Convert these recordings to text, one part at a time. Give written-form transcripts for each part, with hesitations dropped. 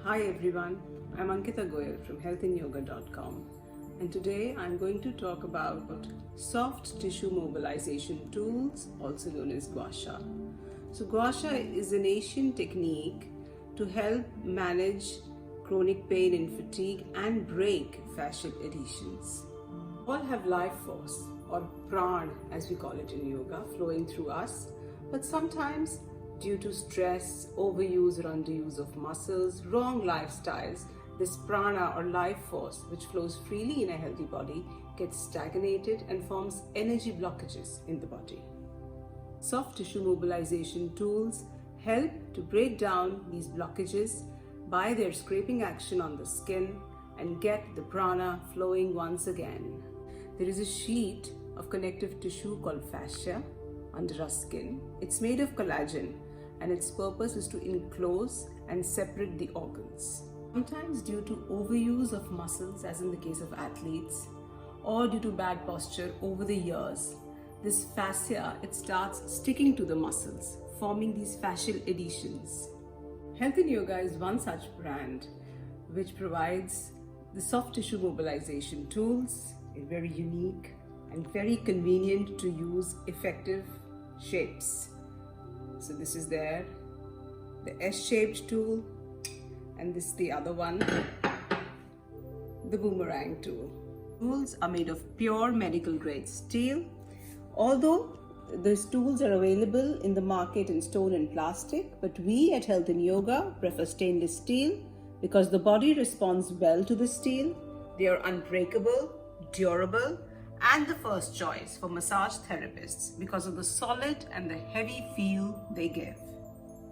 Hi everyone, I'm Ankita Goyal from healthinyoga.com, and today I'm going to talk about soft tissue mobilization tools, also known as gua sha. So gua sha is an Asian technique to help manage chronic pain and fatigue and break fascial adhesions. All have life force, or pran as we call it in yoga, flowing through us, but sometimes due to stress, overuse or underuse of muscles, wrong lifestyles, this prana or life force, which flows freely in a healthy body, gets stagnated and forms energy blockages in the body. Soft tissue mobilization tools help to break down these blockages by their scraping action on the skin and get the prana flowing once again. There is a sheet of connective tissue called fascia under our skin. It's made of collagen and its purpose is to enclose and separate the organs. Sometimes due to overuse of muscles, as in the case of athletes, or due to bad posture over the years, this fascia, it starts sticking to the muscles, forming these fascial adhesions. Health in Yoga is one such brand which provides the soft tissue mobilization tools in very unique and very convenient to use effective shapes. So this is there, the S-shaped tool, and this the other one, the boomerang tool. Tools are made of pure medical grade steel. Although these tools are available in the market in stone and plastic, but we at Health in Yoga prefer stainless steel because the body responds well to the steel. They are unbreakable, durable, and the first choice for massage therapists because of the solid and the heavy feel they give.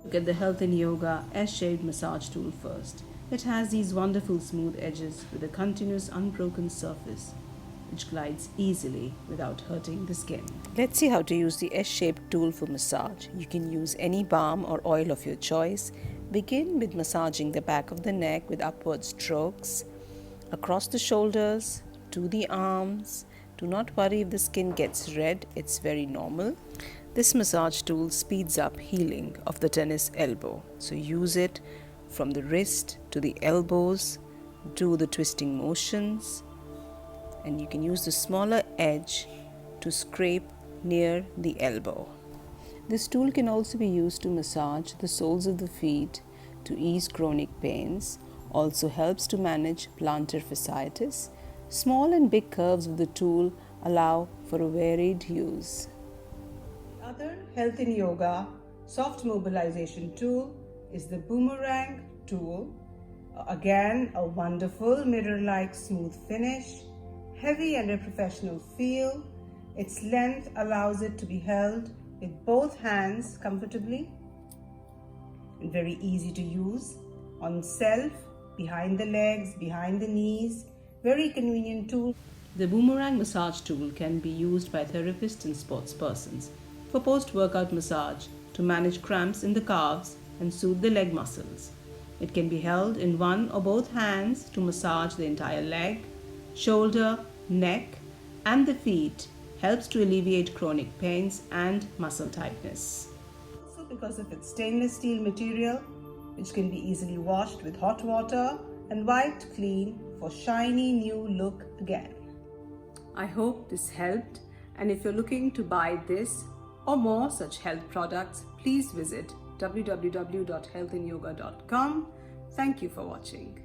Look at the Health in Yoga S-shaped massage tool first. It has these wonderful smooth edges with a continuous unbroken surface which glides easily without hurting the skin. Let's see how to use the S-shaped tool for massage. You can use any balm or oil of your choice. Begin with massaging the back of the neck with upward strokes, across the shoulders, to the arms. Do not worry if the skin gets red, it's very normal. This massage tool speeds up healing of the tennis elbow. So use it from the wrist to the elbows, do the twisting motions, and you can use the smaller edge to scrape near the elbow. This tool can also be used to massage the soles of the feet to ease chronic pains, also helps to manage plantar fasciitis. Small and big curves of the tool allow for a varied use. The other Health in Yoga soft mobilization tool is the boomerang tool. Again, a wonderful mirror-like smooth finish, heavy and a professional feel. Its length allows it to be held with both hands comfortably and very easy to use on self, behind the legs, behind the knees. Very convenient tool. The boomerang massage tool can be used by therapists and sports persons for post-workout massage to manage cramps in the calves and soothe the leg muscles. It can be held in one or both hands to massage the entire leg, shoulder, neck, and the feet. Helps to alleviate chronic pains and muscle tightness. Also because of its stainless steel material, which can be easily washed with hot water and wiped clean for shiny new look again. I hope this helped, and if you're looking to buy this or more such health products, please visit www.healthinyoga.com. Thank you for watching.